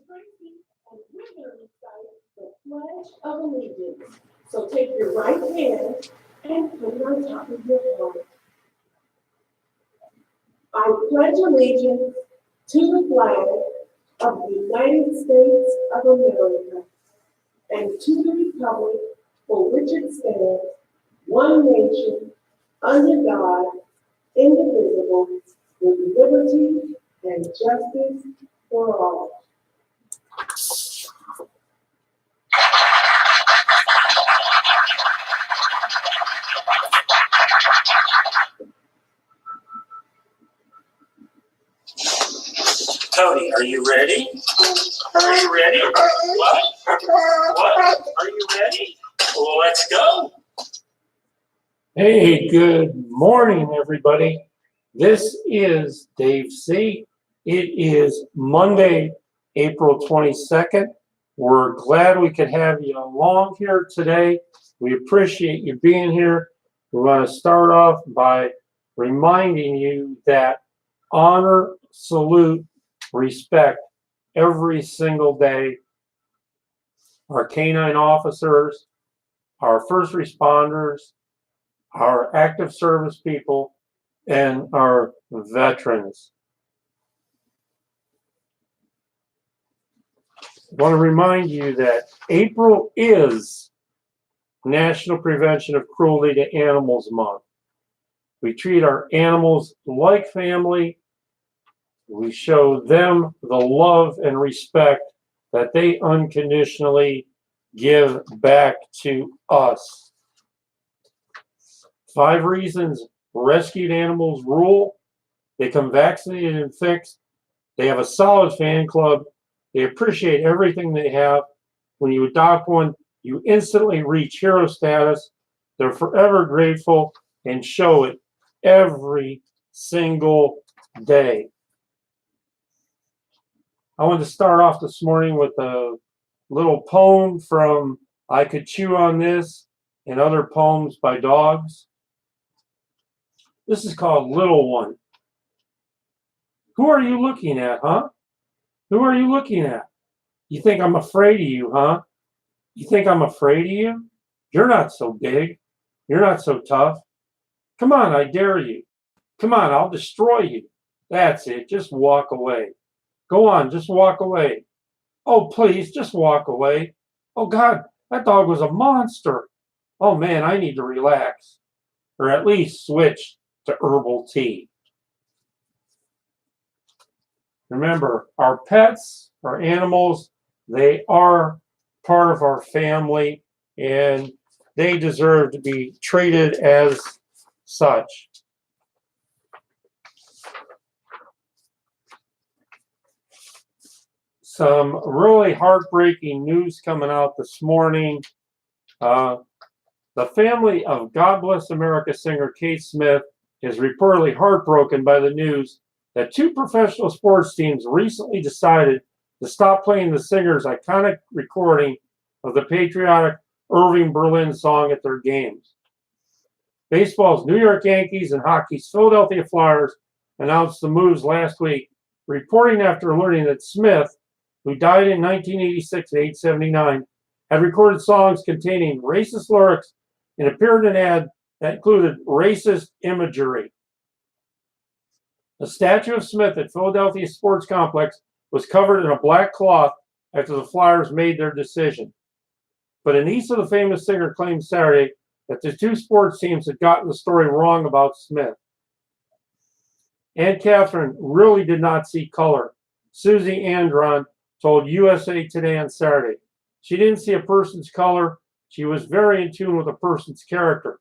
Tracy, and we're going to recite the Pledge of Allegiance. So take your right hand and put it on top of your heart. I pledge allegiance to the flag of the United States of America and to the republic for which it stands, one nation, under God, indivisible, with liberty and justice for all. Tony, are you ready? Are you ready? What? What? Are you ready? Well, let's go. Hey, good morning, everybody. This is Dave C. It is Monday, April 22nd. We're glad we could have you along here today. We appreciate you being here. We want to start off by reminding you that honor, salute, respect every single day our canine officers, our first responders, our active service people, and our veterans. I want to remind you that April is National Prevention of Cruelty to Animals Month. We treat our animals like family. We show them the love and respect that they unconditionally give back to us. 5 reasons rescued animals rule. They come vaccinated and fixed. They have a solid fan club. They appreciate everything they have. When you adopt one, you instantly reach hero status. They're forever grateful and show it every single day. I wanted to start off this morning with a little poem from I Could Chew on This and Other Poems by Dogs. This is called Little One. Who are you looking at, huh? Who are you looking at? You think I'm afraid of you, huh? You think I'm afraid of you? You're not so big. You're not so tough. Come on, I dare you. Come on, I'll destroy you. That's it. Just walk away. Go on, just walk away. Oh, please, just walk away. Oh, God, that dog was a monster. Oh, man, I need to relax. Or at least switch to herbal tea. Remember, our pets, our animals, they are part of our family, and they deserve to be treated as such. Some really heartbreaking news coming out this morning. The family of God Bless America singer Kate Smith is reportedly heartbroken by the news that 2 professional sports teams recently decided to stop playing the singer's iconic recording of the patriotic Irving Berlin song at their games. Baseball's New York Yankees and hockey's Philadelphia Flyers announced the moves last week, reporting after learning that Smith, who died in 1986 at age 79, had recorded songs containing racist lyrics and appeared in an ad that included racist imagery. A statue of Smith at Philadelphia Sports Complex was covered in a black cloth after the Flyers made their decision. But a niece of the famous singer claimed Saturday that the 2 sports teams had gotten the story wrong about Smith. Aunt Catherine really did not see color. Susie Andron told USA Today on Saturday. She didn't see a person's color. She was very in tune with a person's character.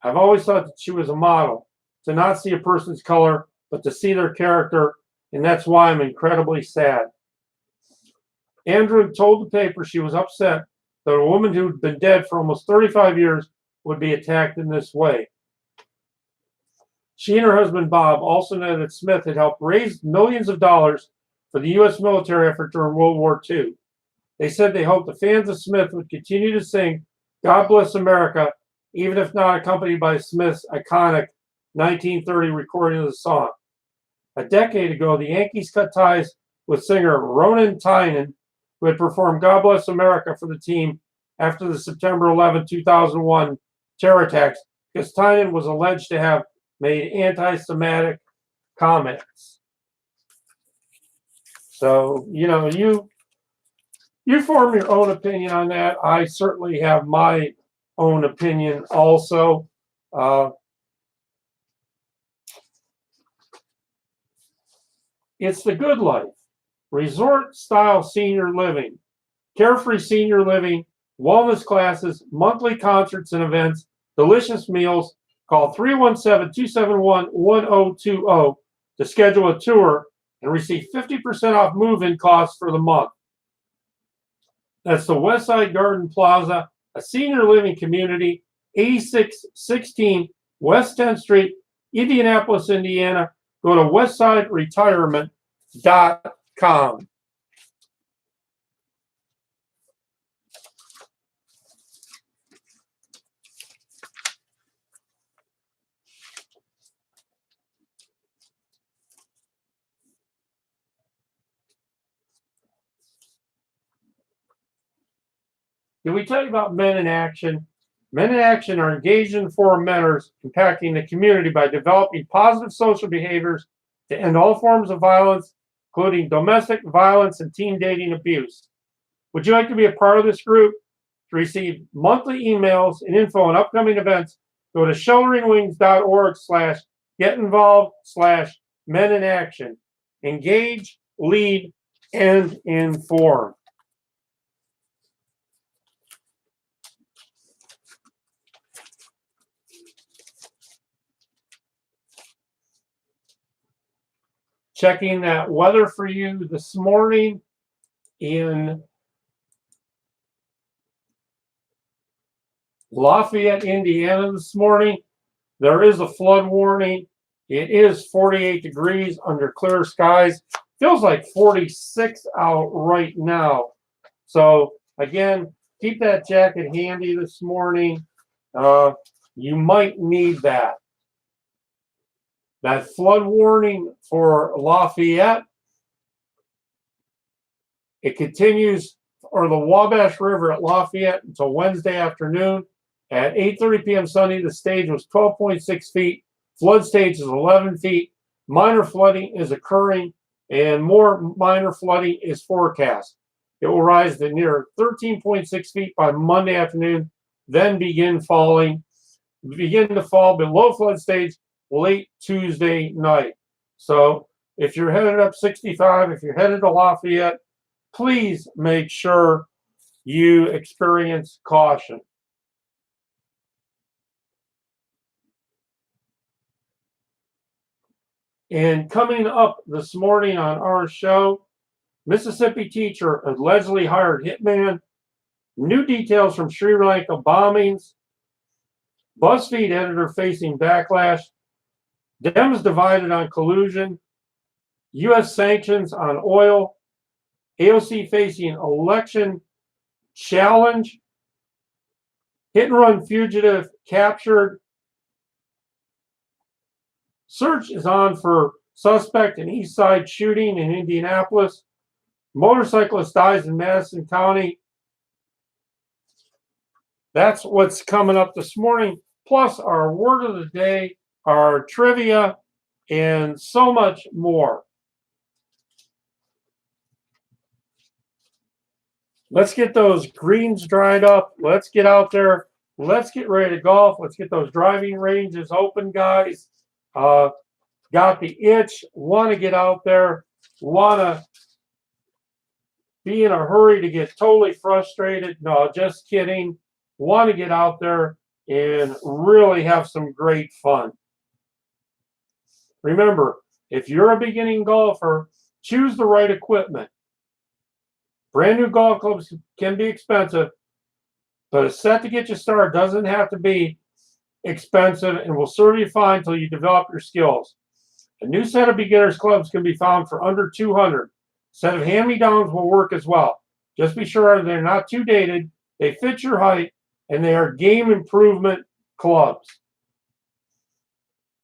I've always thought that she was a model, to not see a person's color, but to see their character, and that's why I'm incredibly sad. Andrew told the paper she was upset that a woman who'd been dead for almost 35 years would be attacked in this way. She and her husband Bob also know that Smith had helped raise millions of dollars for the U.S. military effort during World War II. They said they hoped the fans of Smith would continue to sing God Bless America, even if not accompanied by Smith's iconic 1930 recording of the song. A decade ago, the Yankees cut ties with singer Ronan Tynan, who had performed God Bless America for the team after the September 11, 2001 terror attacks, because Tynan was alleged to have made anti-Semitic comments. So, you form your own opinion on that. I certainly have my own opinion also. It's the good life. Resort-style senior living, carefree senior living, wellness classes, monthly concerts and events, delicious meals. Call 317-271-1020 to schedule a tour and receive 50% off move-in costs for the month. That's the Westside Garden Plaza, a senior living community, 8616 West 10th Street, Indianapolis, Indiana. Go to westsideretirement.com. Did we tell you about Men in Action? Men in Action are engaged in forum mentors impacting the community by developing positive social behaviors to end all forms of violence, including domestic violence and teen dating abuse. Would you like to be a part of this group? To receive monthly emails and info on upcoming events, go to shelteringwings.org/get-involved/men in action. Engage, lead, and inform. Checking that weather for you this morning in Lafayette, Indiana this morning. There is a flood warning. It is 48 degrees under clear skies. Feels like 46 out right now. So again, keep that jacket handy this morning. You might need that. That flood warning for Lafayette, it continues for the Wabash River at Lafayette until Wednesday afternoon. At 8:30 p.m. Sunday, the stage was 12.6 feet. Flood stage is 11 feet. Minor flooding is occurring, and more minor flooding is forecast. It will rise to near 13.6 feet by Monday afternoon, then begin to fall below flood stage late Tuesday night. So if you're headed up 65, if you're headed to Lafayette, please make sure you experience caution. And coming up this morning on our show, Mississippi teacher allegedly hired hitman, new details from Sri Lanka bombings, BuzzFeed editor facing backlash, Dems divided on collusion, U.S. sanctions on oil, AOC facing election challenge, hit-and-run fugitive captured, search is on for suspect in East Side shooting in Indianapolis, motorcyclist dies in Madison County. That's what's coming up this morning, plus our word of the day, our trivia, and so much more. Let's get those greens dried up. Let's get out there. Let's get ready to golf. Let's get those driving ranges open, guys. Got the itch. Want to get out there. Want to be in a hurry to get totally frustrated. No, just kidding. Want to get out there and really have some great fun. Remember, if you're a beginning golfer, choose the right equipment. Brand new golf clubs can be expensive, but a set to get you started doesn't have to be expensive and will serve you fine until you develop your skills. A new set of beginners clubs can be found for under $200. A set of hand-me-downs will work as well. Just be sure they're not too dated, they fit your height, and they are game improvement clubs.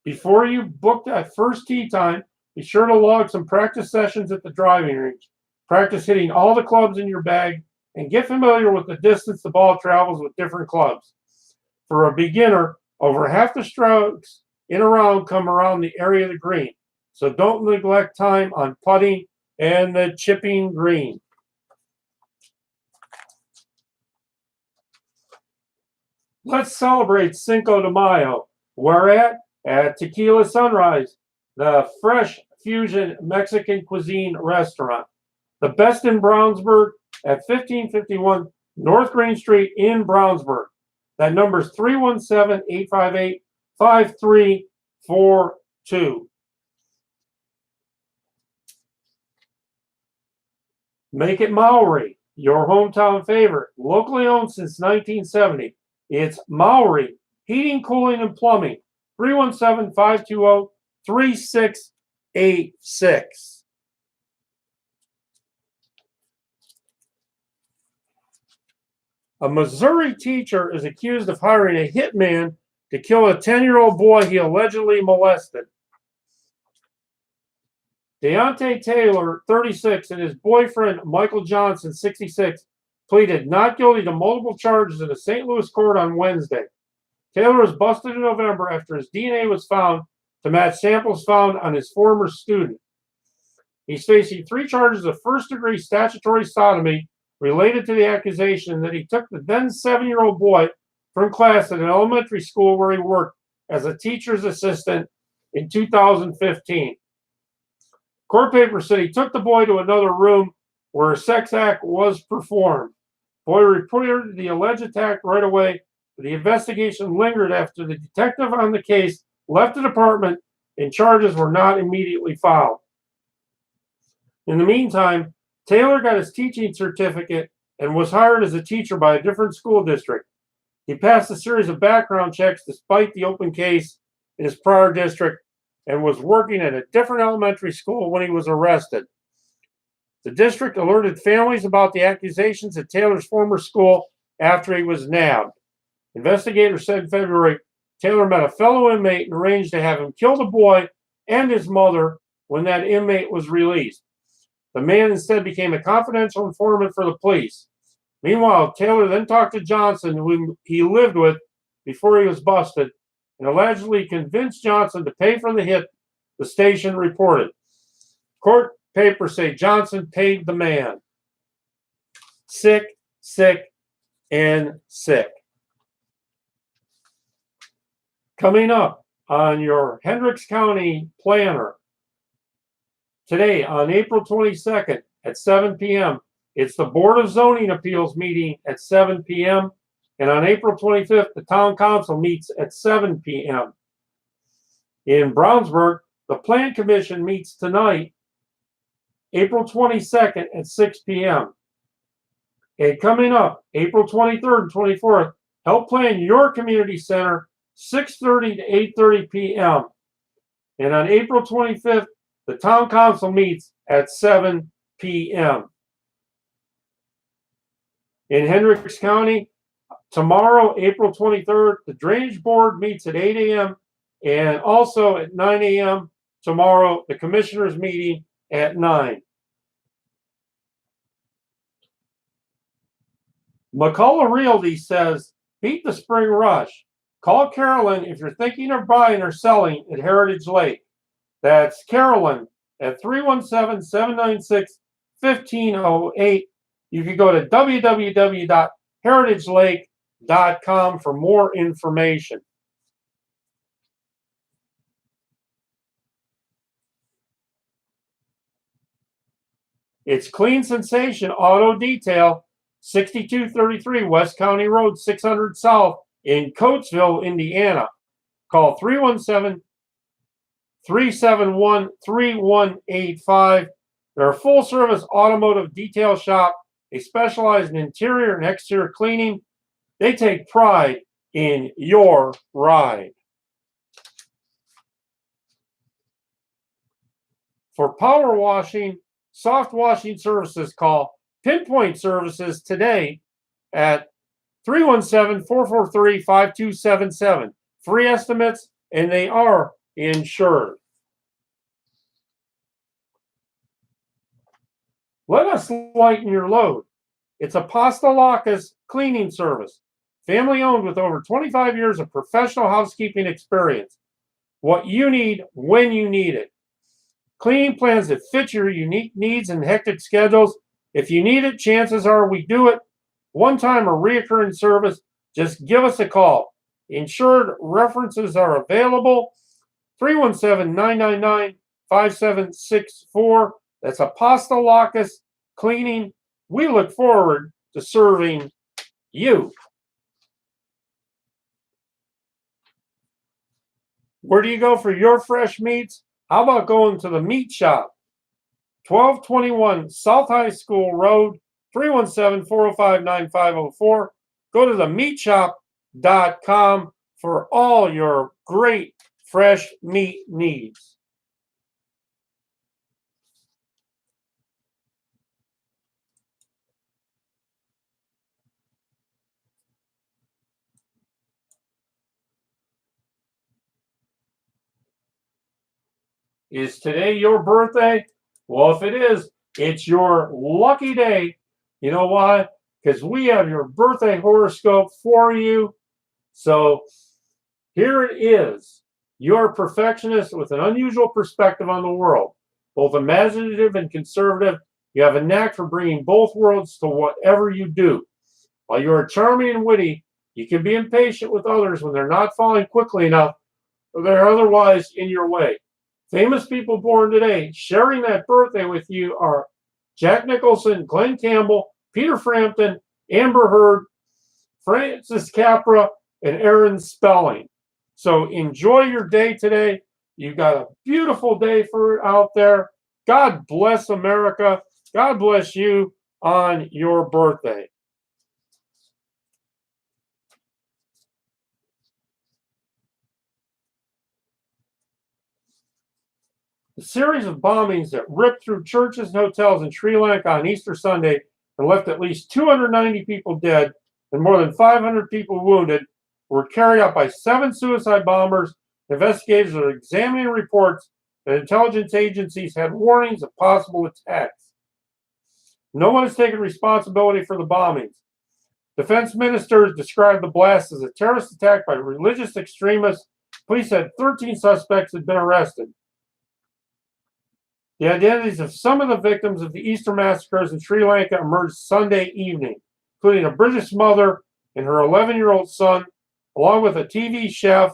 Before you book that first tee time, Be sure to log some practice sessions at the driving range. Practice hitting all the clubs in your bag and get familiar with the distance the ball travels with different clubs. For a beginner, over half the strokes in a round come around the area of the green, so don't neglect time on putting and the chipping green. Let's celebrate Cinco de Mayo. Where at? At Tequila Sunrise, the fresh fusion Mexican cuisine restaurant. The best in Brownsburg at 1551 North Green Street in Brownsburg. That number is 317-858-5342. Make it Maori, your hometown favorite, locally owned since 1970. It's Maori Heating, Cooling, and Plumbing, 317-520-3686. A Missouri teacher is accused of hiring a hitman to kill a 10-year-old boy he allegedly molested. Deontay Taylor, 36, and his boyfriend, Michael Johnson, 66, pleaded not guilty to multiple charges in a St. Louis court on Wednesday. Taylor was busted in November after his DNA was found to match samples found on his former student. He's facing 3 charges of first-degree statutory sodomy related to the accusation that he took the then 7-year-old boy from class at an elementary school where he worked as a teacher's assistant in 2015. Court papers said he took the boy to another room where a sex act was performed. Boy reported the alleged attack right away, but the investigation lingered after the detective on the case left the department and charges were not immediately filed. In the meantime, Taylor got his teaching certificate and was hired as a teacher by a different school district. He passed a series of background checks despite the open case in his prior district and was working at a different elementary school when he was arrested. The district alerted families about the accusations at Taylor's former school after he was nabbed. Investigators said in February, Taylor met a fellow inmate and arranged to have him kill the boy and his mother when that inmate was released. The man instead became a confidential informant for the police. Meanwhile, Taylor then talked to Johnson, whom he lived with before he was busted, and allegedly convinced Johnson to pay for the hit, the station reported. Court papers say Johnson paid the man. Sick, sick, and sick. Coming up on your Hendricks County Planner, today on April 22nd at 7 p.m., it's the Board of Zoning Appeals meeting at 7 p.m., and on April 25th, the Town Council meets at 7 p.m. In Brownsburg, the Plan Commission meets tonight, April 22nd at 6 p.m. And coming up, April 23rd and 24th, help plan your community center, 6:30 to 8:30 p.m. And on April 25th, the Town Council meets at 7 p.m. In Hendricks County, tomorrow, April 23rd, the Drainage Board meets at 8 a.m. and also at 9 a.m. tomorrow, the Commissioners meeting at 9. McCullough Realty says, beat the spring rush. Call Carolyn if you're thinking of buying or selling at Heritage Lake. That's Carolyn at 317-796-1508. You can go to www.heritagelake.com for more information. It's Clean Sensation Auto Detail, 6233 West County Road, 600 South in Coatesville, Indiana. Call 317-371-3185. They're a full-service automotive detail shop. They specialize in interior and exterior cleaning. They take pride in your ride. For power washing, soft washing services, call Pinpoint Services today at 317-443-5277. Free estimates, and they are insured. Let us lighten your load. It's a Pasta Lacas cleaning service, family owned with over 25 years of professional housekeeping experience. What you need when you need it. Cleaning plans that fit your unique needs and hectic schedules. If you need it, chances are we do it. One time or reoccurring service, just give us a call. Insured references are available. 317-999-5764. That's a Pasta Lacas cleaning. We look forward to serving you. Where do you go for your fresh meats? How about going to the meat shop? 1221 South High School Road, 317-405-9504. Go to themeatshop.com for all your great fresh meat needs. Is today your birthday? Well, if it is, it's your lucky day. You know why? Because we have your birthday horoscope for you. So here it is. You're a perfectionist with an unusual perspective on the world, both imaginative and conservative. You have a knack for bringing both worlds to whatever you do. While you are charming and witty, you can be impatient with others when they're not following quickly enough or they're otherwise in your way. Famous people born today sharing that birthday with you are Jack Nicholson, Glenn Campbell, Peter Frampton, Amber Heard, Francis Capra, and Aaron Spelling. So enjoy your day today. You've got a beautiful day for it out there. God bless America. God bless you on your birthday. The series of bombings that ripped through churches and hotels in Sri Lanka on Easter Sunday and left at least 290 people dead and more than 500 people wounded were carried out by 7 suicide bombers. Investigators are examining reports that intelligence agencies had warnings of possible attacks. No one has taken responsibility for the bombings. Defense ministers described the blast as a terrorist attack by religious extremists. Police said 13 suspects had been arrested. The identities of some of the victims of the Easter massacres in Sri Lanka emerged Sunday evening, including a British mother and her 11-year-old son, along with a TV chef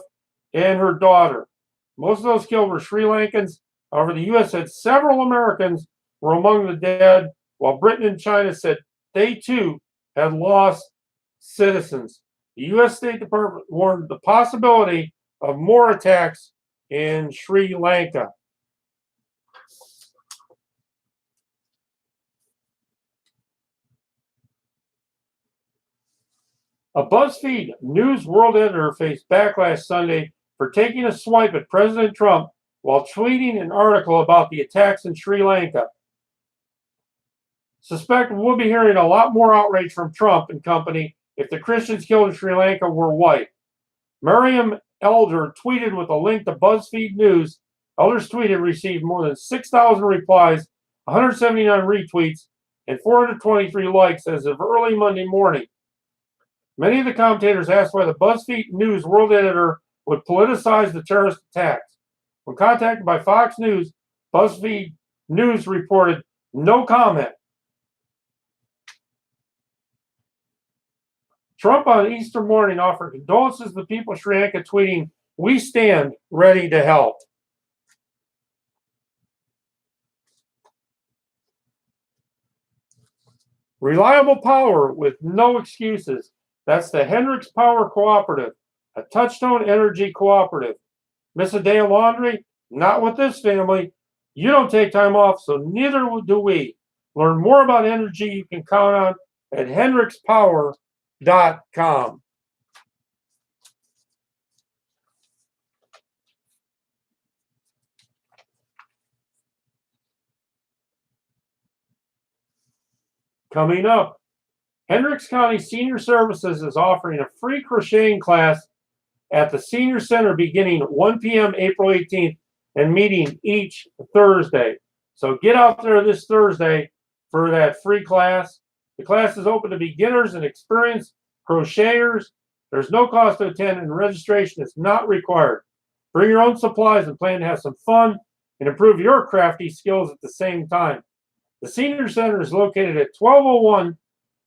and her daughter. Most of those killed were Sri Lankans. However, the U.S. said several Americans were among the dead, while Britain and China said they too had lost citizens. The U.S. State Department warned of the possibility of more attacks in Sri Lanka. A BuzzFeed News World editor faced backlash Sunday for taking a swipe at President Trump while tweeting an article about the attacks in Sri Lanka. Suspect we'll be hearing a lot more outrage from Trump and company if the Christians killed in Sri Lanka were white. Miriam Elder tweeted with a link to BuzzFeed News. Elder's tweet had received more than 6,000 replies, 179 retweets, and 423 likes as of early Monday morning. Many of the commentators asked why the BuzzFeed News world editor would politicize the terrorist attacks. When contacted by Fox News, BuzzFeed News reported no comment. Trump on Easter morning offered condolences to the people of Sri Lanka, tweeting, "We stand ready to help." Reliable power with no excuses. That's the Hendricks Power Cooperative, a Touchstone Energy cooperative. Miss a day of laundry? Not with this family. You don't take time off, so neither do we. Learn more about energy you can count on at hendrickspower.com. Coming up, Hendricks County Senior Services is offering a free crocheting class at the Senior Center beginning at 1 p.m. April 18th and meeting each Thursday. So get out there this Thursday for that free class. The class is open to beginners and experienced crocheters. There's no cost to attend, and registration is not required. Bring your own supplies and plan to have some fun and improve your crafty skills at the same time. The Senior Center is located at 1201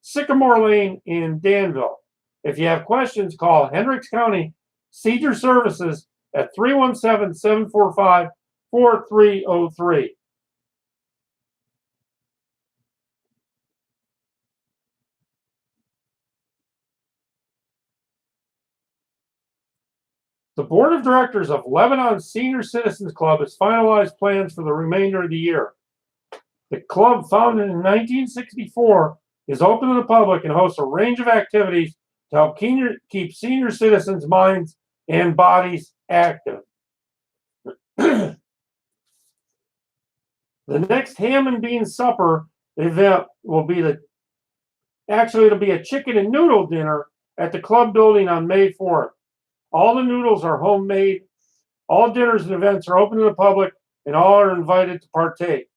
Sycamore Lane in Danville. If you have questions, call Hendricks County Senior Services at 317-745-4303. The Board of Directors of Lebanon Senior Citizens Club has finalized plans for the remainder of the year. The club, founded in 1964, is open to the public and hosts a range of activities to help keep senior citizens' minds and bodies active. The next ham and bean supper event will be it'll be a chicken and noodle dinner at the club building on May 4th. All the noodles are homemade. All dinners and events are open to the public, and all are invited to partake.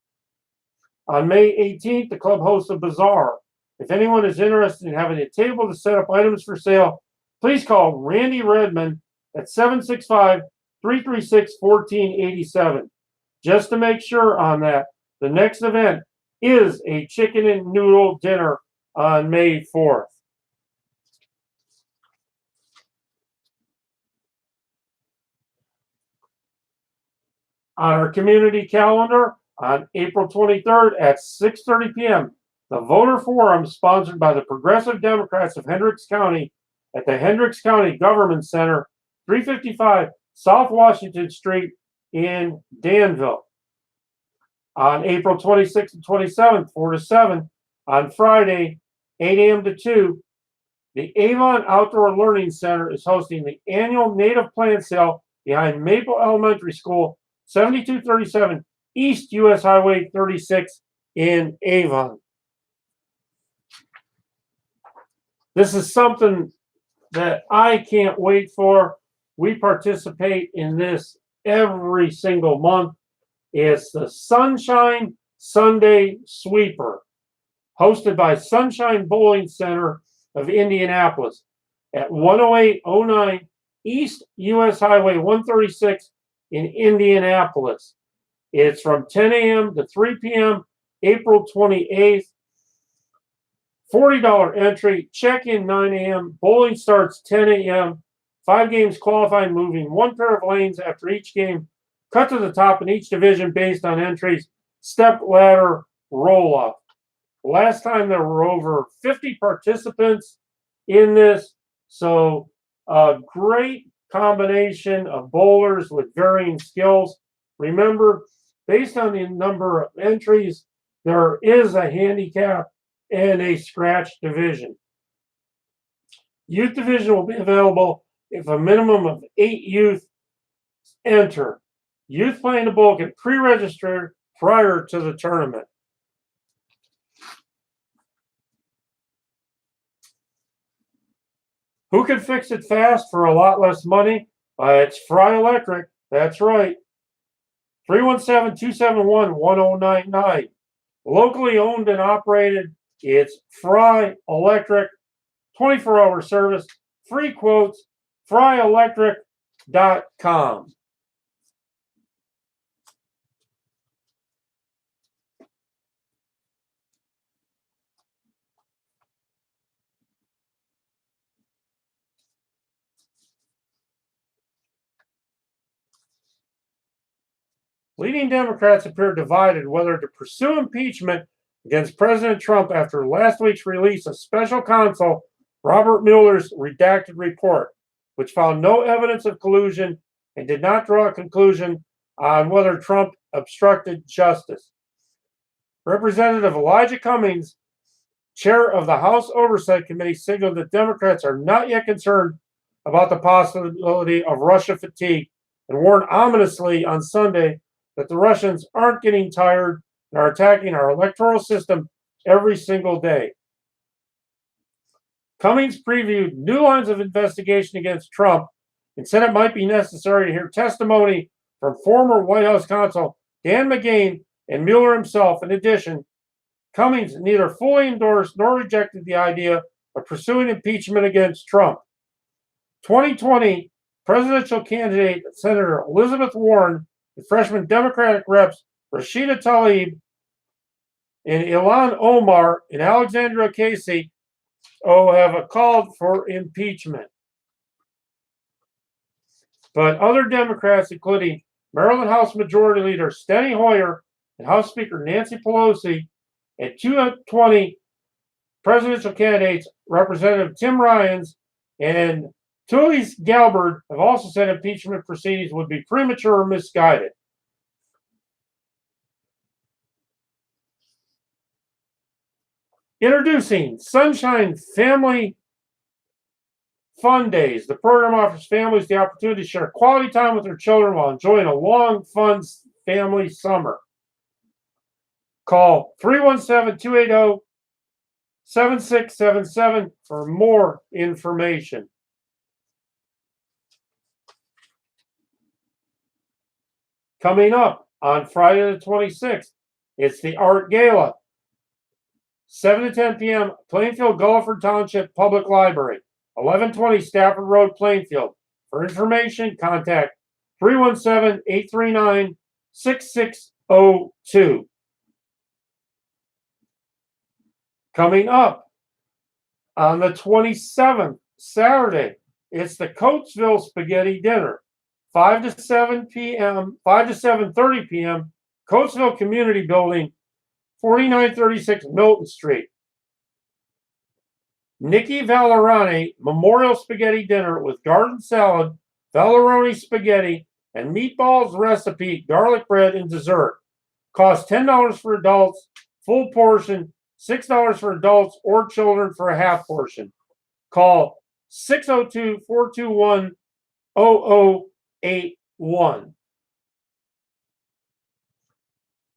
On May 18th, the club hosts a bazaar. If anyone is interested in having a table to set up items for sale, please call Randy Redmond at 765-336-1487. Just to make sure on that, the next event is a chicken and noodle dinner on May 4th. On our community calendar, on April 23rd at 6:30 p.m., the Voter Forum, sponsored by the Progressive Democrats of Hendricks County at the Hendricks County Government Center, 355 South Washington Street in Danville. On April 26th and 27th, 4 to 7, on Friday, 8 a.m. to 2, the Avon Outdoor Learning Center is hosting the annual native plant sale behind Maple Elementary School, 7237 East U.S. Highway 36 in Avon. This is something that I can't wait for. We participate in this every single month. It's the Sunshine Sunday Sweeper, hosted by Sunshine Bowling Center of Indianapolis at 10809 East U.S. Highway 136 in Indianapolis. It's from 10 a.m. to 3 p.m., April 28th. $40 entry, check-in 9 a.m., bowling starts 10 a.m., 5 games qualifying, moving 1 pair of lanes after each game, cut to the top in each division based on entries, step ladder, roll-up. Last time there were over 50 participants in this, so a great combination of bowlers with varying skills. Remember, based on the number of entries, there is a handicap and a scratch division. Youth division will be available if a minimum of 8 youth enter. Youth playing the bowl can pre-register prior to the tournament. Who can fix it fast for a lot less money? It's Fry Electric. That's right. 317-271-1099. Locally owned and operated. It's Fry Electric. 24-hour service. Free quotes. FryElectric.com. Leading Democrats appear divided whether to pursue impeachment against President Trump after last week's release of special counsel Robert Mueller's redacted report, which found no evidence of collusion and did not draw a conclusion on whether Trump obstructed justice. Representative Elijah Cummings, chair of the House Oversight Committee, signaled that Democrats are not yet concerned about the possibility of Russia fatigue and warned ominously on Sunday that the Russians aren't getting tired and are attacking our electoral system every single day. Cummings previewed new lines of investigation against Trump and said it might be necessary to hear testimony from former White House counsel Dan McGahn and Mueller himself. In addition, Cummings neither fully endorsed nor rejected the idea of pursuing impeachment against Trump. 2020 presidential candidate Senator Elizabeth Warren and freshman Democratic reps Rashida Tlaib and Ilhan Omar and Alexandria Ocasio have called for impeachment. But other Democrats, including Maryland House Majority Leader Steny Hoyer and House Speaker Nancy Pelosi, and 2020 presidential candidates Representative Tim Ryans and Tulsi Gabbard have also said impeachment proceedings would be premature or misguided. Introducing Sunshine Family Fun Days. The program offers families the opportunity to share quality time with their children while enjoying a long, fun family summer. Call 317-280-7677 for more information. Coming up on Friday the 26th, it's the Art Gala. 7 to 10 p.m., Plainfield Gulliford Township Public Library, 1120 Stafford Road, Plainfield. For information, contact 317-839-6602. Coming up on the 27th, Saturday, it's the Coatesville Spaghetti Dinner, 5 to 7 p.m., 5 to 7:30 p.m., Coatesville Community Building, 4936 Milton Street. Nikki Valerani Memorial Spaghetti Dinner with garden salad, Valeroni spaghetti, and meatballs recipe, garlic bread, and dessert. Costs $10 for adults, full portion, $6 for adults or children for a half portion. Call 602-421-0081.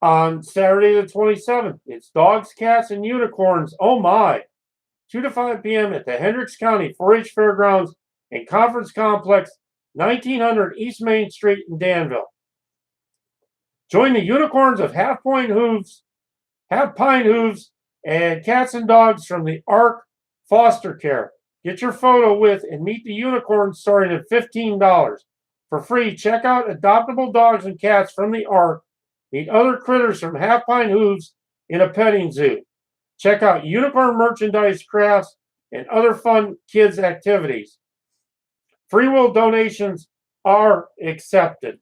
On Saturday the 27th, it's Dogs, Cats, and Unicorns, oh my, 2 to 5 p.m. at the Hendricks County 4-H Fairgrounds and Conference Complex, 1900 East Main Street in Danville. Join the unicorns of Half Pine Hooves, and cats and dogs from the Ark Foster Care. Get your photo with and meet the unicorns starting at $15. For free, check out adoptable dogs and cats from the Ark. Meet other critters from Half Pine Hooves in a petting zoo. Check out unicorn merchandise, crafts, and other fun kids' activities. Free will donations are accepted.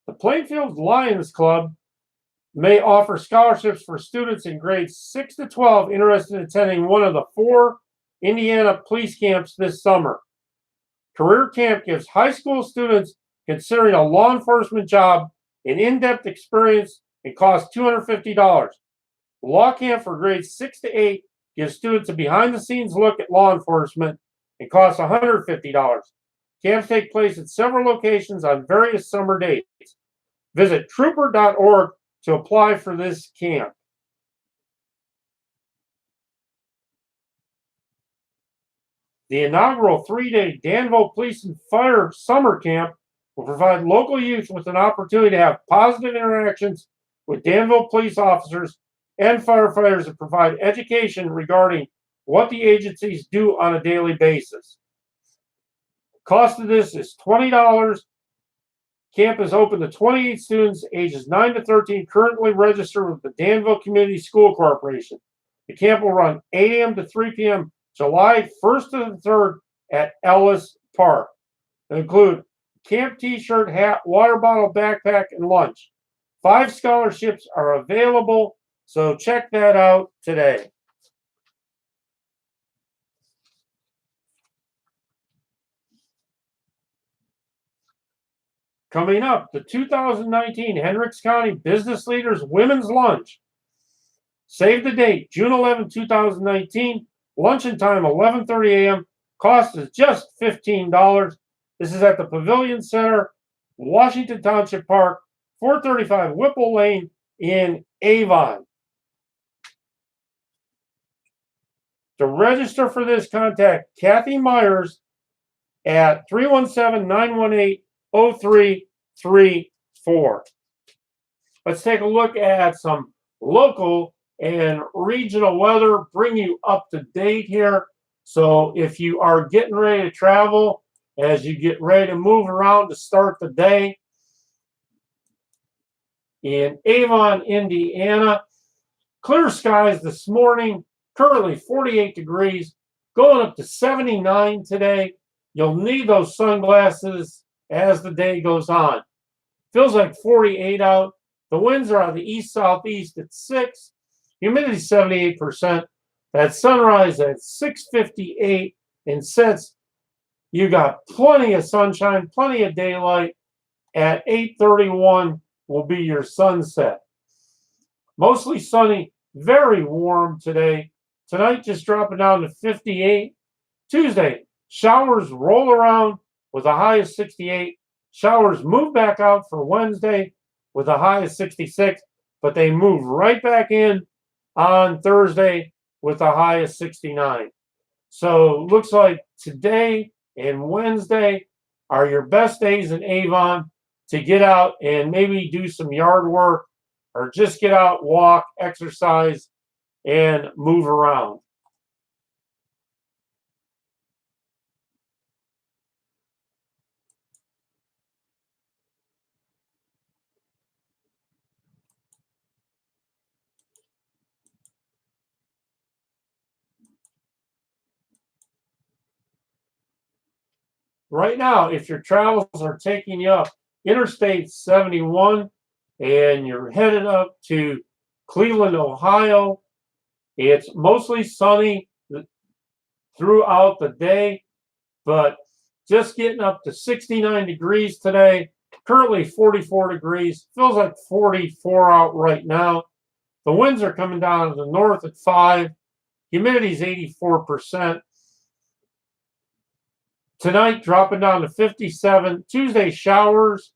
The Plainfield Lions Club may offer scholarships for students in grades 6 to 12 interested in attending one of the 4 Indiana police camps this summer. Career Camp gives high school students considering a law enforcement job an in-depth experience and costs $250. Law Camp for grades 6 to 8 gives students a behind-the-scenes look at law enforcement and costs $150. Camps take place at several locations on various summer dates. Visit trooper.org to apply for this camp. The inaugural 3-day Danville Police and Fire Summer Camp will provide local youth with an opportunity to have positive interactions with Danville police officers and firefighters and provide education regarding what the agencies do on a daily basis. Cost of this is $20. Camp is open to 28 students ages 9 to 13 currently registered with the Danville Community School Corporation. The camp will run 8 a.m. to 3 p.m. July 1st to the 3rd at Ellis Park. They include camp t-shirt, hat, water bottle, backpack, and lunch. 5 scholarships are available, so check that out today. Coming up, the 2019 Hendricks County Business Leaders Women's Lunch. Save the date, June 11, 2019. Luncheon time, 11:30 a.m. Cost is just $15. This is at the Pavilion Center, Washington Township Park, 435 Whipple Lane in Avon. To register for this, contact Kathy Myers at 317-918-0334. Let's take a look at some local and regional weather, bring you up to date here. So if you are getting ready to travel, as you get ready to move around to start the day, in Avon, Indiana, clear skies this morning, currently 48 degrees, going up to 79 today. You'll need those sunglasses as the day goes on. Feels like 48 out. The winds are out of the east-southeast at 6. Humidity 78%. That sunrise at 6:58 and sets. You got plenty of sunshine, plenty of daylight. At 8:31 will be your sunset. Mostly sunny, very warm today. Tonight just dropping down to 58. Tuesday, showers roll around with a high of 68. Showers move back out for Wednesday with a high of 66, but they move right back in on Thursday with a high of 69. So looks like today and Wednesday are your best days in Avon to get out and maybe do some yard work or just get out, walk, exercise, and move around. Right now, if your travels are taking you up Interstate 71 and you're headed up to Cleveland, Ohio, it's mostly sunny throughout the day, but just getting up to 69 degrees today, currently 44 degrees, feels like 44 out right now. The winds are coming down to the north at 5, humidity is 84%. Tonight, dropping down to 57. Tuesday, showers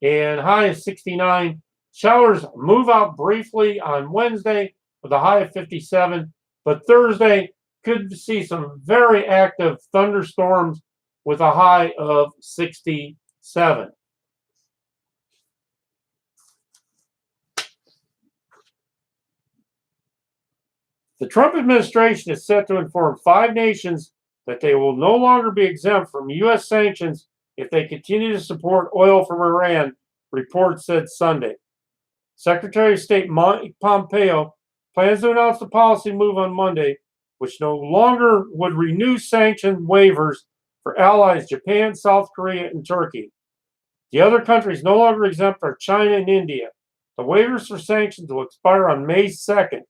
and high of 69. Showers move out briefly on Wednesday with a high of 57. But Thursday, could see some very active thunderstorms with a high of 67. The Trump administration is set to inform 5 nations that they will no longer be exempt from U.S. sanctions if they continue to support oil from Iran, reports said Sunday. Secretary of State Mike Pompeo plans to announce the policy move on Monday, which no longer would renew sanction waivers for allies Japan, South Korea, and Turkey. The other countries no longer exempt are China and India. The waivers for sanctions will expire on May 2nd.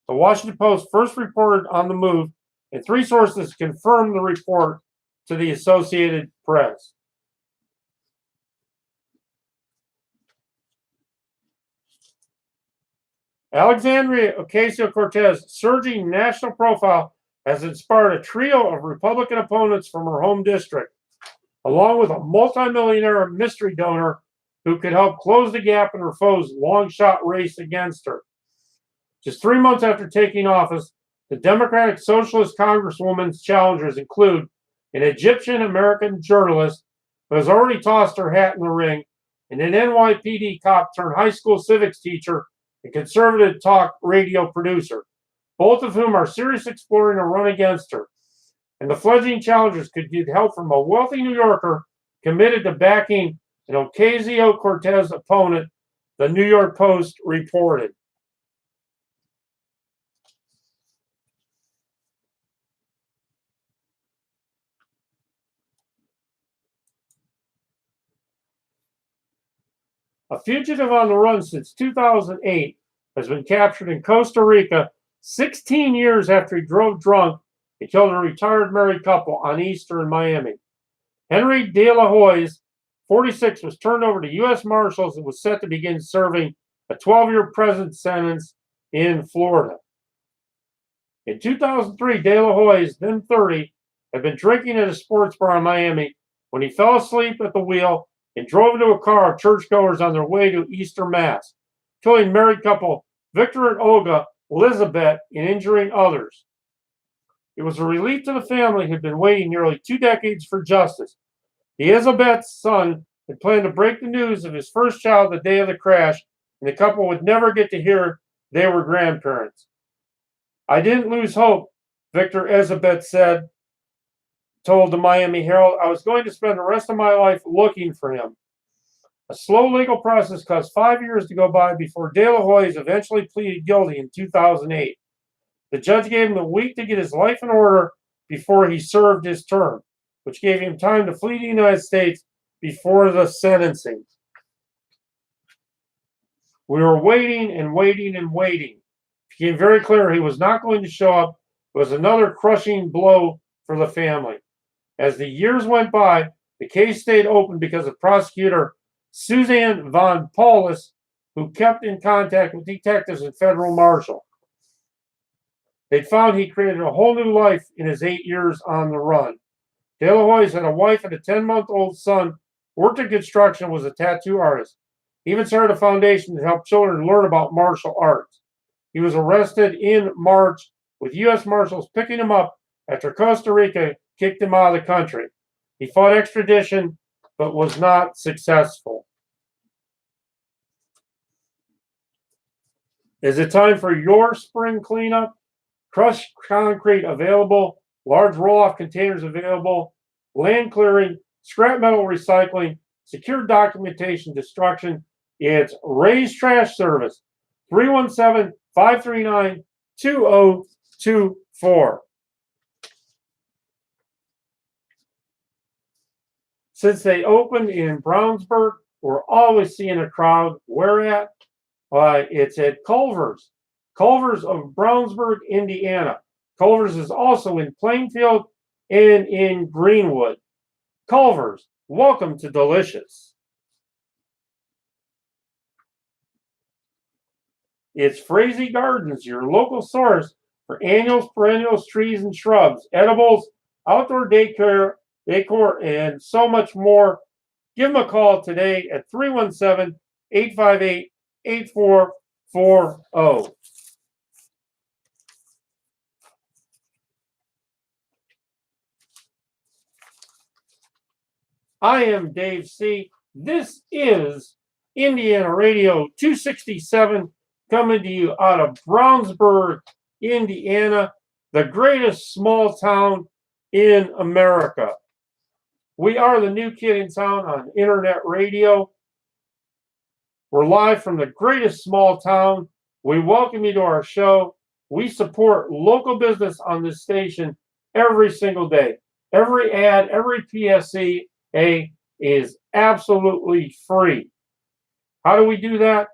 The Washington Post first reported on the move, and 3 sources confirmed the report to the Associated Press. Alexandria Ocasio-Cortez surging national profile has inspired a trio of Republican opponents from her home district, along with a multimillionaire mystery donor who could help close the gap in her foe's long-shot race against her. Just 3 months after taking office, the Democratic Socialist Congresswoman's challengers include an Egyptian-American journalist who has already tossed her hat in the ring, and an NYPD cop turned high school civics teacher and conservative talk radio producer, both of whom are seriously exploring a run against her. And the fledgling challengers could get help from a wealthy New Yorker committed to backing an Ocasio-Cortez opponent, the New York Post reported. A fugitive on the run since 2008 has been captured in Costa Rica 16 years after he drove drunk and killed a retired married couple on Easter in Miami. Henry De La Hoyes, 46, was turned over to U.S. Marshals and was set to begin serving a 12-year prison sentence in Florida. In 2003, De La Hoyes, then 30, had been drinking at a sports bar in Miami when he fell asleep at the wheel and drove into a car of churchgoers on their way to Easter Mass, killing married couple Victor and Olga Elizabeth and injuring others. It was a relief to the family who had been waiting nearly 2 decades for justice. The Elizabeth's son had planned to break the news of his first child the day of the crash, and the couple would never get to hear they were grandparents. I didn't lose hope, Victor Elizabeth told the Miami Herald. I was going to spend the rest of my life looking for him. A slow legal process caused 5 years to go by before De La Hoy's eventually pleaded guilty in 2008. The judge gave him a week to get his life in order before he served his term, which gave him time to flee the United States before the sentencing. We were waiting and waiting and waiting. It became very clear he was not going to show up. It was another crushing blow for the family. As the years went by, the case stayed open because of prosecutor Suzanne von Paulus, who kept in contact with detectives and federal marshal. They found he created a whole new life in his 8 years on the run. De La Hoy's had a wife and a 10-month-old son, worked in construction, was a tattoo artist. He even started a foundation to help children learn about martial arts. He was arrested in March, with U.S. Marshals picking him up after Costa Rica kicked him out of the country. He fought extradition, but was not successful. Is it time for your spring cleanup? Crushed concrete available, large roll-off containers available, land clearing, scrap metal recycling, secure documentation destruction. It's Ray's Trash Service, 317-539-2024. Since they opened in Brownsburg, we're always seeing a crowd. Where at? It's at Culver's. Culver's of Brownsburg, Indiana. Culver's is also in Plainfield and in Greenwood. Culver's, welcome to Delicious. It's Frazee Gardens, your local source for annuals, perennials, trees, and shrubs, edibles, outdoor decor, and so much more. Give them a call today at 317-858-8440. I am Dave C. This is Indiana Radio 267, coming to you out of Brownsburg, Indiana, the greatest small town in America. We are the new kid in town on internet radio. We're live from the greatest small town. We welcome you to our show. We support local business on this station every single day. Every ad, every PSA is absolutely free. How do we do that?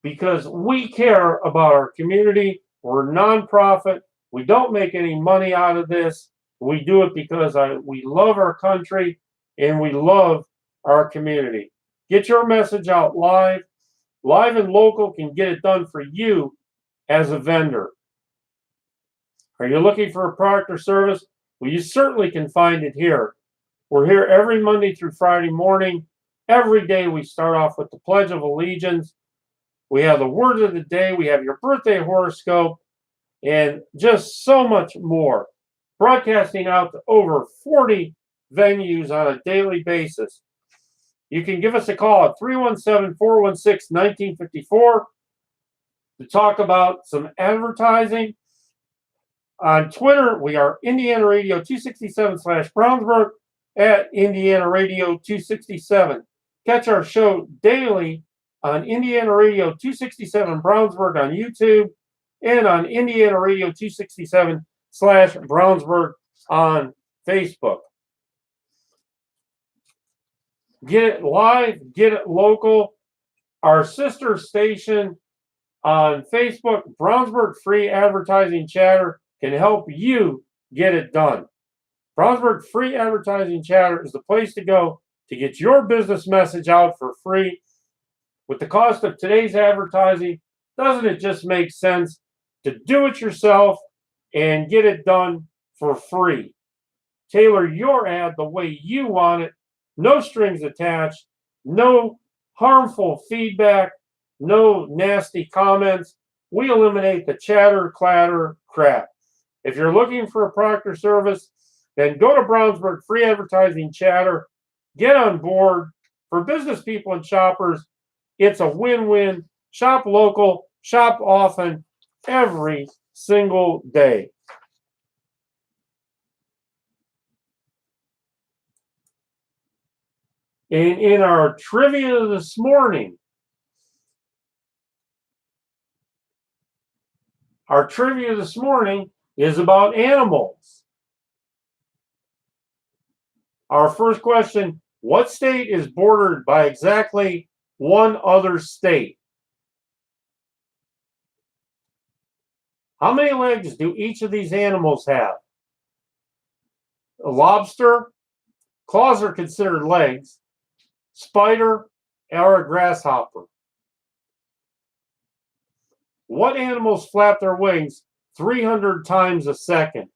Because we care about our community. We're a nonprofit. We don't make any money out of this. We do it because we love our country and we love our community. Get your message out live. Live and local can get it done for you as a vendor. Are you looking for a product or service? Well, you certainly can find it here. We're here every Monday through Friday morning. Every day we start off with the Pledge of Allegiance. We have the word of the day. We have your birthday horoscope and just so much more. Broadcasting out to over 40 venues on a daily basis. You can give us a call at 317-416-1954 to talk about some advertising. On Twitter, we are Indiana Radio 267/Brownsburg at Indiana Radio 267. Catch our show daily on Indiana Radio 267 Brownsburg on YouTube and on Indiana Radio 267/Brownsburg on Facebook. Get it live, get it local. Our sister station on Facebook, Brownsburg Free Advertising Chatter, can help you get it done. Brownsburg Free Advertising Chatter is the place to go to get your business message out for free. With the cost of today's advertising, doesn't it just make sense to do it yourself and get it done for free? Tailor your ad the way you want it. No strings attached. No harmful feedback. No nasty comments. We eliminate the chatter, clatter, crap. If you're looking for a product or service, then go to Brownsburg Free Advertising Chatter. Get on board. For business people and shoppers, it's a win-win. Shop local, shop often, every single day. And in our trivia this morning, is about animals. Our first question, what state is bordered by exactly one other state? How many legs do each of these animals have? A lobster, claws are considered legs, spider, or a grasshopper. What animals flap their wings 300 times a second?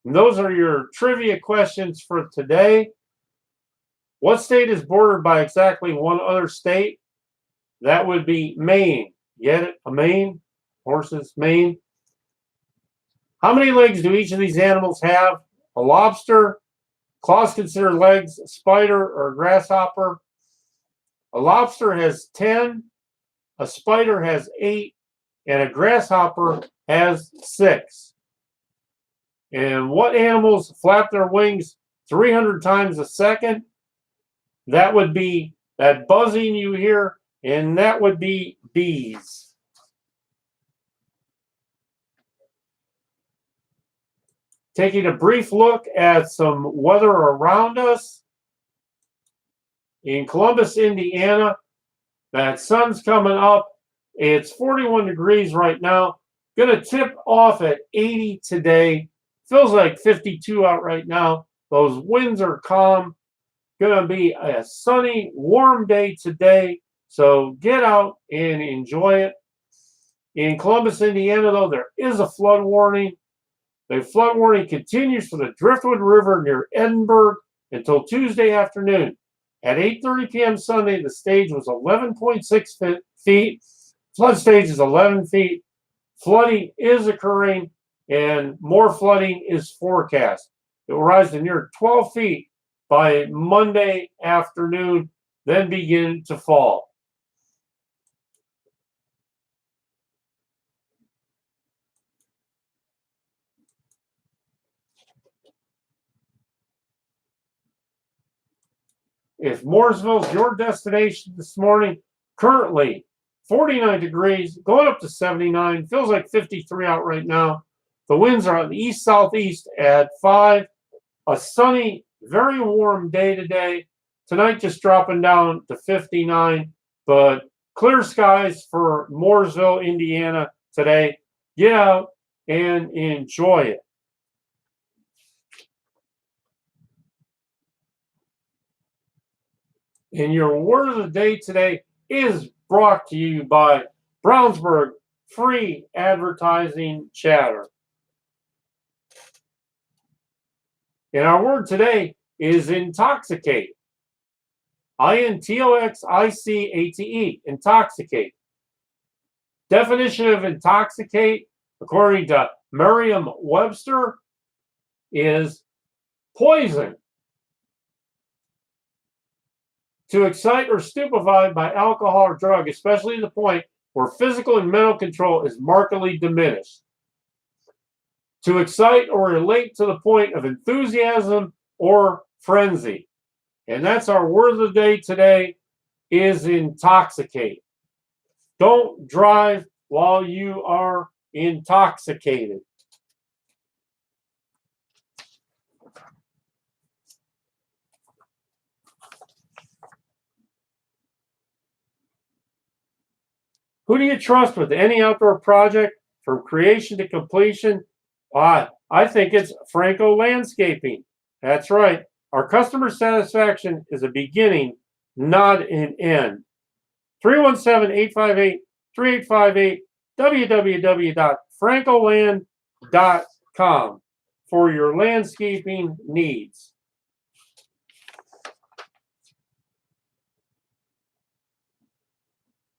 And those are your trivia questions for today. What state is bordered by exactly one other state? That would be Maine. Get it? A Maine? Horses, Maine. How many legs do each of these animals have? A lobster, claws considered legs, a spider, or a grasshopper. A lobster has 10, a spider has 8, and a grasshopper has 6. And what animals flap their wings 300 times a second? That would be that buzzing you hear, and that would be bees. Taking a brief look at some weather around us. In Columbus, Indiana, that sun's coming up. It's 41 degrees right now. Going to tip off at 80 today. Feels like 52 out right now. Those winds are calm. Going to be a sunny, warm day today. So get out and enjoy it. In Columbus, Indiana, though, there is a flood warning. The flood warning continues for the Driftwood River near Edinburgh until Tuesday afternoon. At 8:30 p.m. Sunday, the stage was 11.6 feet. Flood stage is 11 feet. Flooding is occurring, and more flooding is forecast. It will rise to near 12 feet by Monday afternoon, then begin to fall. If Mooresville is your destination this morning, currently 49 degrees, going up to 79, feels like 53 out right now. The winds are on the east-southeast at 5. A sunny, very warm day today. Tonight just dropping down to 59, but clear skies for Mooresville, Indiana today. Get out and enjoy it. And your word of the day today is brought to you by Brownsburg Free Advertising Chatter. And our word today is intoxicate. I-N-T-O-X-I-C-A-T-E, intoxicate. Definition of intoxicate, according to Merriam-Webster, is poison. To excite or stupefy by alcohol or drug, especially to the point where physical and mental control is markedly diminished. To excite or elate to the point of enthusiasm or frenzy. And that's our word of the day today, is intoxicate. Don't drive while you are intoxicated. Who do you trust with any outdoor project from creation to completion? I think it's Franco Landscaping. That's right. Our customer satisfaction is a beginning, not an end. 317-858-3858, www.francoland.com for your landscaping needs.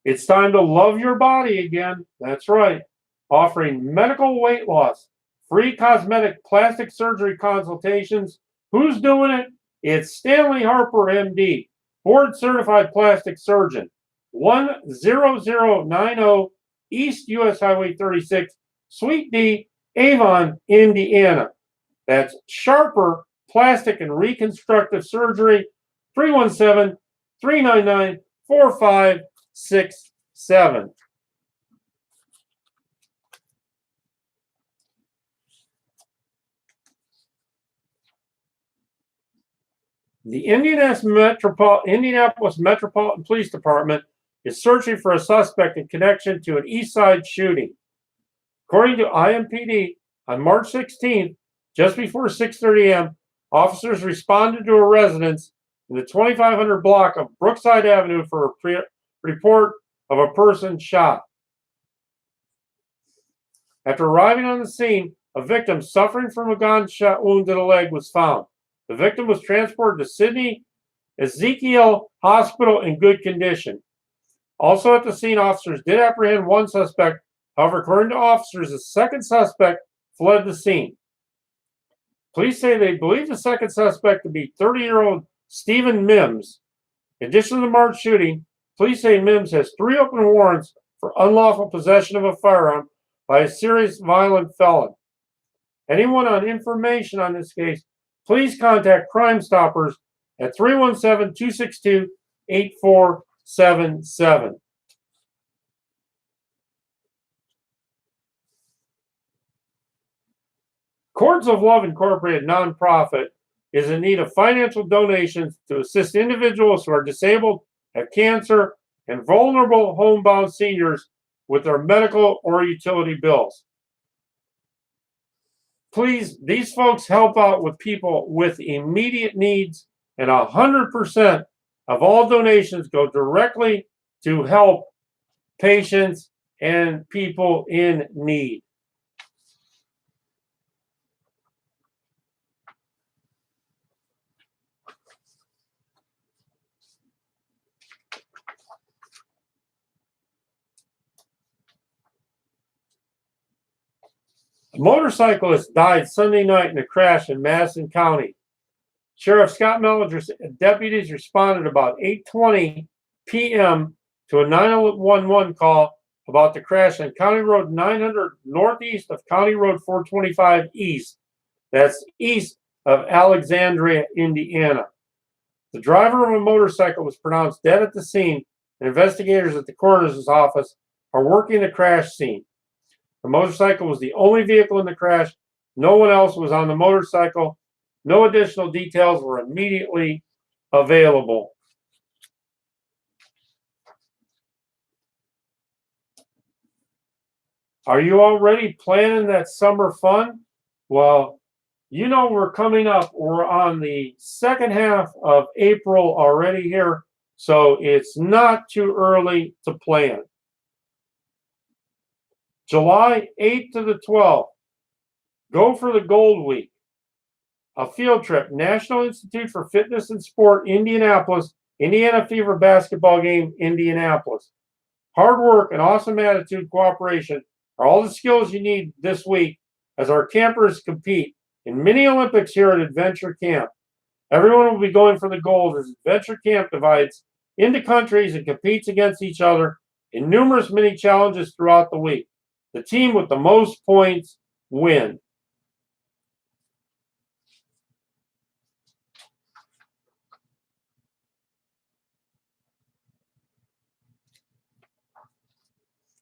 It's time to love your body again. That's right. offering medical weight loss, free cosmetic plastic surgery consultations. Who's doing it? It's Stanley Harper, MD, board certified plastic surgeon. 10090 East US Highway 36, Suite D, Avon, Indiana. That's Sharper Plastic and Reconstructive Surgery, 317-399-4567. The Indianapolis Metropolitan Police Department is searching for a suspect in connection to an East Side shooting. According to IMPD, on March 16th, just before 6:30 a.m., officers responded to a residence in the 2500 block of Brookside Avenue for a report of a person shot. After arriving on the scene, a victim suffering from a gunshot wound to the leg was found. The victim was transported to Sydney Ezekiel Hospital in good condition. Also at the scene, officers did apprehend one suspect. However, according to officers, the second suspect fled the scene. Police say they believe the second suspect to be 30-year-old Stephen Mims. In addition to the March shooting, police say Mims has 3 open warrants for unlawful possession of a firearm by a serious violent felon. Anyone on information on this case, please contact Crime Stoppers at 317-262-8477. Cords of Love Incorporated nonprofit is in need of financial donations to assist individuals who are disabled, have cancer, and vulnerable homebound seniors with their medical or utility bills. Please, these folks help out with people with immediate needs, and 100% of all donations go directly to help patients and people in need. A motorcyclist died Sunday night in a crash in Madison County. Sheriff Scott Mellinger and deputies responded about 8:20 p.m. to a 911 call about the crash on County Road 900 northeast of County Road 425 east. That's east of Alexandria, Indiana. The driver of a motorcycle was pronounced dead at the scene, and investigators at the coroner's office are working the crash scene. The motorcycle was the only vehicle in the crash. No one else was on the motorcycle. No additional details were immediately available. Are you already planning that summer fun? Well, you know we're coming up. We're on the second half of April already here, so it's not too early to plan. July 8th to the 12th, go for the Gold Week. A field trip, National Institute for Fitness and Sport, Indianapolis, Indiana Fever basketball game, Indianapolis. Hard work and awesome attitude, cooperation are all the skills you need this week as our campers compete in mini Olympics here at Adventure Camp. Everyone will be going for the gold as Adventure Camp divides into countries and competes against each other in numerous mini challenges throughout the week. The team with the most points win.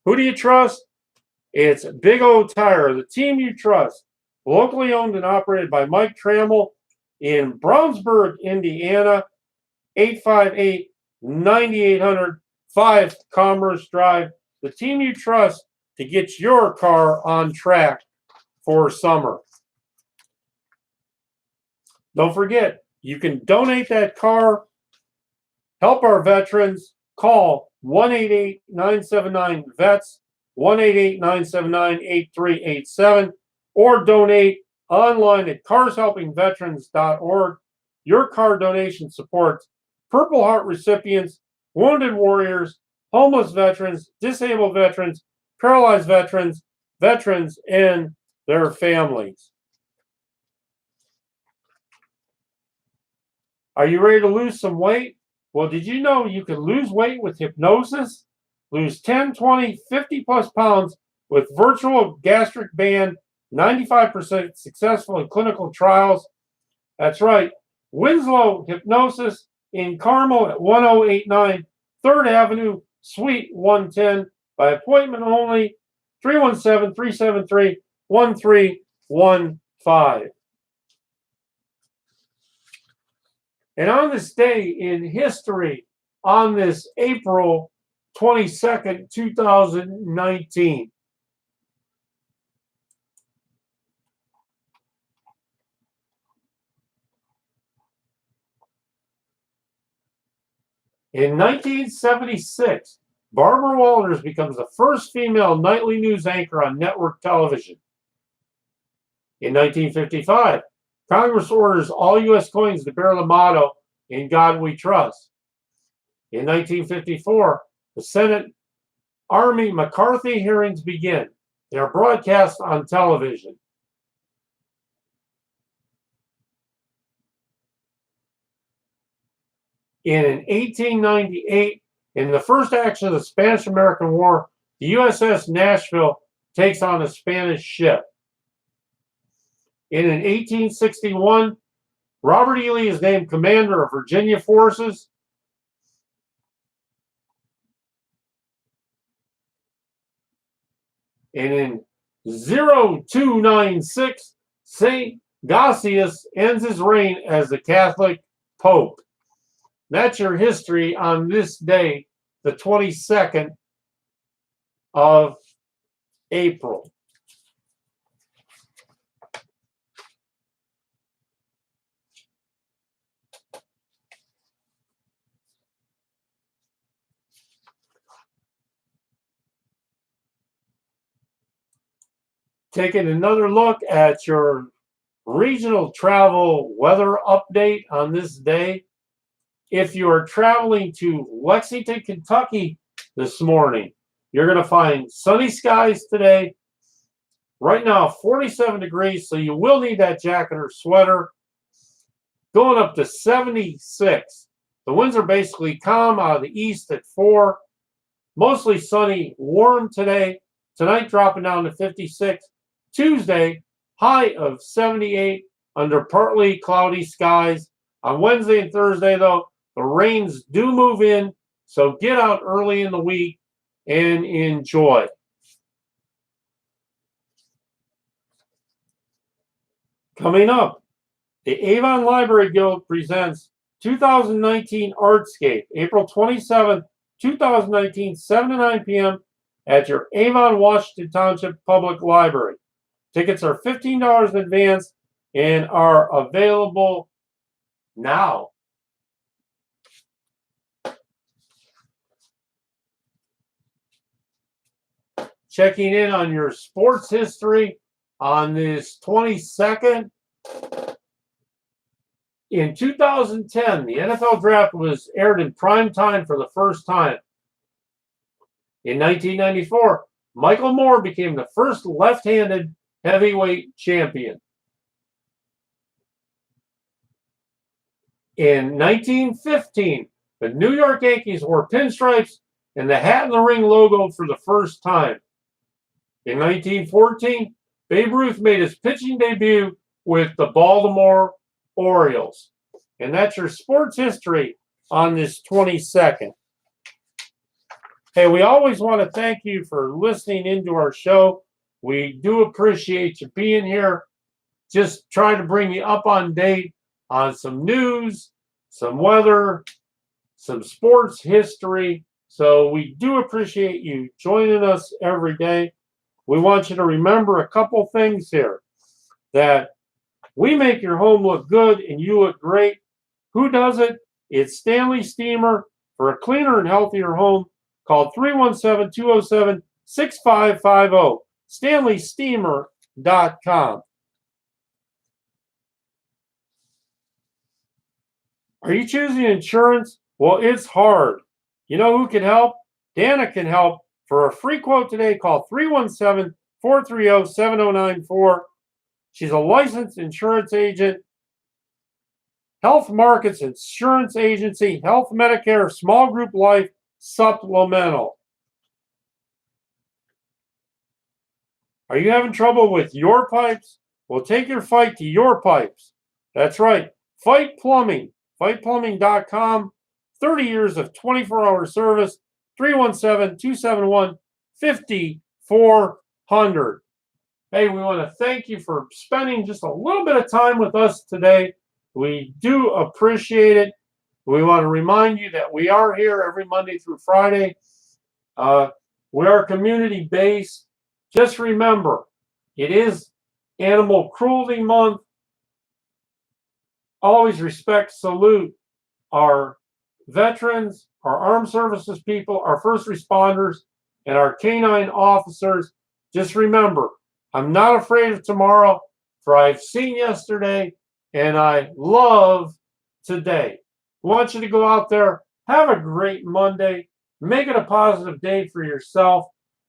Who do you trust? It's Big O Tire, the team you trust. Locally owned and operated by Mike Trammell in Brownsburg, Indiana, 858-9800 5 Commerce Drive. The team you trust to get your car on track for summer. Don't forget, you can donate that car, help our veterans, call 1-888-979-VETS, 1-888-979-8387, or donate online at carshelpingveterans.org. Your car donation supports Purple Heart recipients, wounded warriors, homeless veterans, disabled veterans, paralyzed veterans, veterans and their families. Are you ready to lose some weight? Well, did you know you can lose weight with hypnosis? Lose 10, 20, 50 plus pounds with virtual gastric band, 95% successful in clinical trials. That's right. Winslow Hypnosis in Carmel at 1089 3rd Avenue, Suite 110, by appointment only, 317-373-1315. And on this day in history, on this April 22nd, 2019, in 1976, Barbara Walters becomes the first female nightly news anchor on network television. In 1955, Congress orders all U.S. coins to bear the motto, "In God We Trust." In 1954, the Senate Army McCarthy hearings begin. They are broadcast on television. In 1898, in the first action of the Spanish-American War, the USS Nashville takes on a Spanish ship. In 1861, Robert E. Lee is named commander of Virginia forces. And in 0296, St. Gausius ends his reign as the Catholic Pope. That's your history on this day, the 22nd of April. Taking another look at your regional travel weather update on this day. If you are traveling to Lexington, Kentucky this morning, you're going to find sunny skies today. Right now, 47 degrees, so you will need that jacket or sweater. Going up to 76. The winds are basically calm out of the east at 4. Mostly sunny, warm today. Tonight dropping down to 56. Tuesday, high of 78 under partly cloudy skies. On Wednesday and Thursday, though, the rains do move in, so get out early in the week and enjoy. Coming up, the Avon Library Guild presents 2019 Artscape, April 27th, 2019, 7 to 9 p.m. at your Avon, Washington Township Public Library. Tickets are $15 in advance and are available now. Checking in on your sports history on this 22nd. In 2010, the NFL draft was aired in prime time for the first time. In 1994, Michael Moore became the first left-handed heavyweight champion. In 1915, the New York Yankees wore pinstripes and the hat in the ring logo for the first time. In 1914, Babe Ruth made his pitching debut with the Baltimore Orioles. And that's your sports history on this 22nd. Hey, we always want to thank you for listening into our show. We do appreciate you being here. Just try to bring you up on date on some news, some weather, some sports history. So we do appreciate you joining us every day. We want you to remember a couple things here. That we make your home look good and you look great. Who does it? It's Stanley Steamer. For a cleaner and healthier home, call 317-207-6550. StanleySteamer.com. Are you choosing insurance? Well, it's hard. You know who can help? Dana can help. For a free quote today, call 430-7094. She's a licensed insurance agent. Health Markets Insurance Agency, Health Medicare, Small Group Life, Supplemental. Are you having trouble with your pipes? Well, take your fight to your pipes. That's right. Fight Plumbing. FightPlumbing.com. 30 years of 24-hour service. 317-271-5400. Hey, we want to thank you for spending just a little bit of time with us today. We do appreciate it. We want to remind you that we are here every Monday through Friday. We are community-based. Just remember, it is Animal Cruelty Month. Always respect, salute our veterans, our armed services people, our first responders, and our canine officers. Just remember, I'm not afraid of tomorrow, for I've seen yesterday, and I love today. I want you to go out there, have a great Monday, make it a positive day for yourself,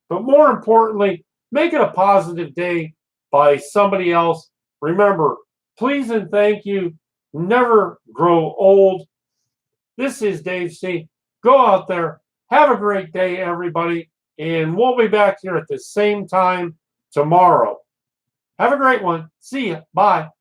but more importantly, make it a positive day by somebody else. Remember, please and thank you. Never grow old. This is Dave C. Go out there. Have a great day, everybody. And we'll be back here at the same time tomorrow. Have a great one. See ya. Bye.